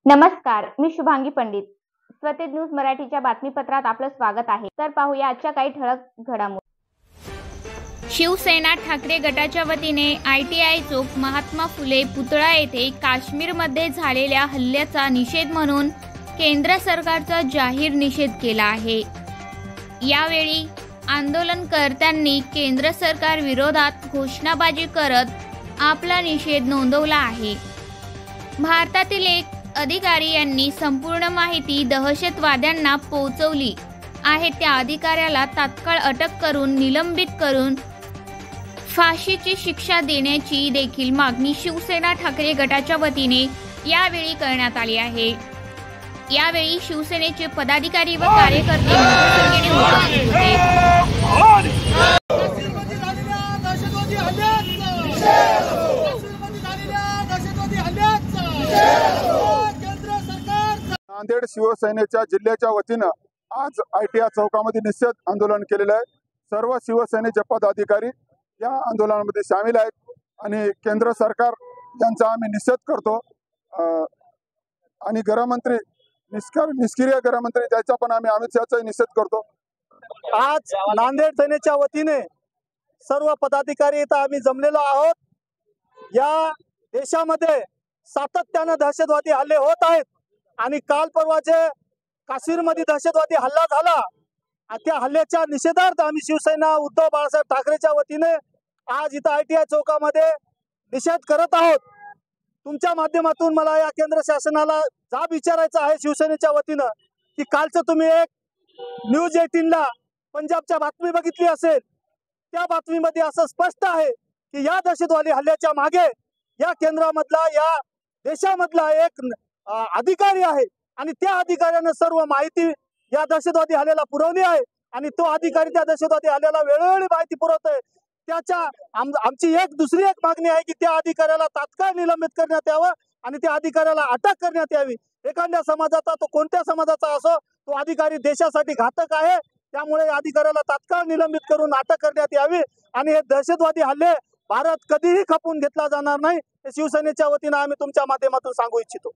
नमस्कार, मी शुभांगी पंडित. स्वतेज न्यूज मराठीच्या बातमीपत्रात आपलं स्वागत आहे. तर पाहूया आजच्या काही ठळक घडामोडी. शिवसेना ठाकरे गटाच्या वतीने ITI चौक महात्मा फुले पुतळा येथे काश्मीरमध्ये झालेल्या हल्ल्याचा निषेध म्हणून केंद्र सरकारचा जाहीर निषेध केला आहे. यावेळी आंदोलनकर्त्यांनी केंद्र सरकार विरोधात घोषणाबाजी करत आपला निषेध नोंदवला आहे. भारतातील एक अधिकारी यांनी संपूर्ण माहिती दहशतवाद्यांना पोहोचवली आहे. त्या अधिकाऱ्याला तात्काळ अटक करून निलंबित करून फाशीची शिक्षा देण्याची देखील मागणी शिवसेना ठाकरे गटाच्या वतीने यावेळी करण्यात आली आहे. यावेळी शिवसेनेचे पदाधिकारी व कार्यकर्ते मोठ्या संख्येने उपस्थित होते. नांदेड शिवसेनेच्या जिल्ह्याच्या वतीनं आज ITI चौकामध्ये निषेध आंदोलन केलेलं आहे. सर्व शिवसेनेचे पदाधिकारी या आंदोलनामध्ये सामील आहेत आणि केंद्र सरकार यांचा आम्ही निषेध करतो आणि गृहमंत्री निष्क्रिय गृहमंत्री त्याचा पण आम्ही अमित शहाचा निषेध करतो. आज नांदेड सेनेच्या वतीने सर्व पदाधिकारी इथं आम्ही जमलेलो आहोत. या देशामध्ये सातत्याने दहशतवादी हल्ले होत आहेत आणि काल परवा जे काश्मीरमध्ये दहशतवादी हल्ला झाला त्या हल्ल्याच्या निषेधार्थ आम्ही शिवसेना उद्धव बाळासाहेब ठाकरेच्या वतीने आज इथं ITI चौकामध्ये निषेध करत आहोत. तुमच्या माध्यमातून मला या केंद्र शासनाला जाब विचारायचा आहे शिवसेनेच्या वतीनं की कालचं तुम्ही एक न्यूज 18ला पंजाबच्या बातमी बघितली असेल. त्या बातमीमध्ये असं स्पष्ट आहे की या दहशतवादी हल्ल्याच्या मागे या केंद्रामधला या देशामधला एक अधिकारी आहे आणि त्या अधिकाऱ्याने सर्व माहिती या दहशतवादी हल्ल्याला पुरवली आहे आणि तो अधिकारी त्या दहशतवादी हल्ल्याला वेळोवेळी माहिती पुरवतोय. त्याच्या आमची दुसरी एक मागणी आहे की त्या अधिकाऱ्याला तात्काळ निलंबित करण्यात यावं आणि त्या अधिकाऱ्याला अटक करण्यात यावी. एखाद्या समाजाचा तो कोणत्या समाजाचा असो तो अधिकारी देशासाठी घातक आहे. त्यामुळे या अधिकाऱ्याला तात्काळ निलंबित करून अटक करण्यात यावी आणि हे दहशतवादी हल्ले भारत कधीही खपून घेतला जाणार नाही हे शिवसेनेच्या वतीनं आम्ही तुमच्या माध्यमातून सांगू इच्छितो.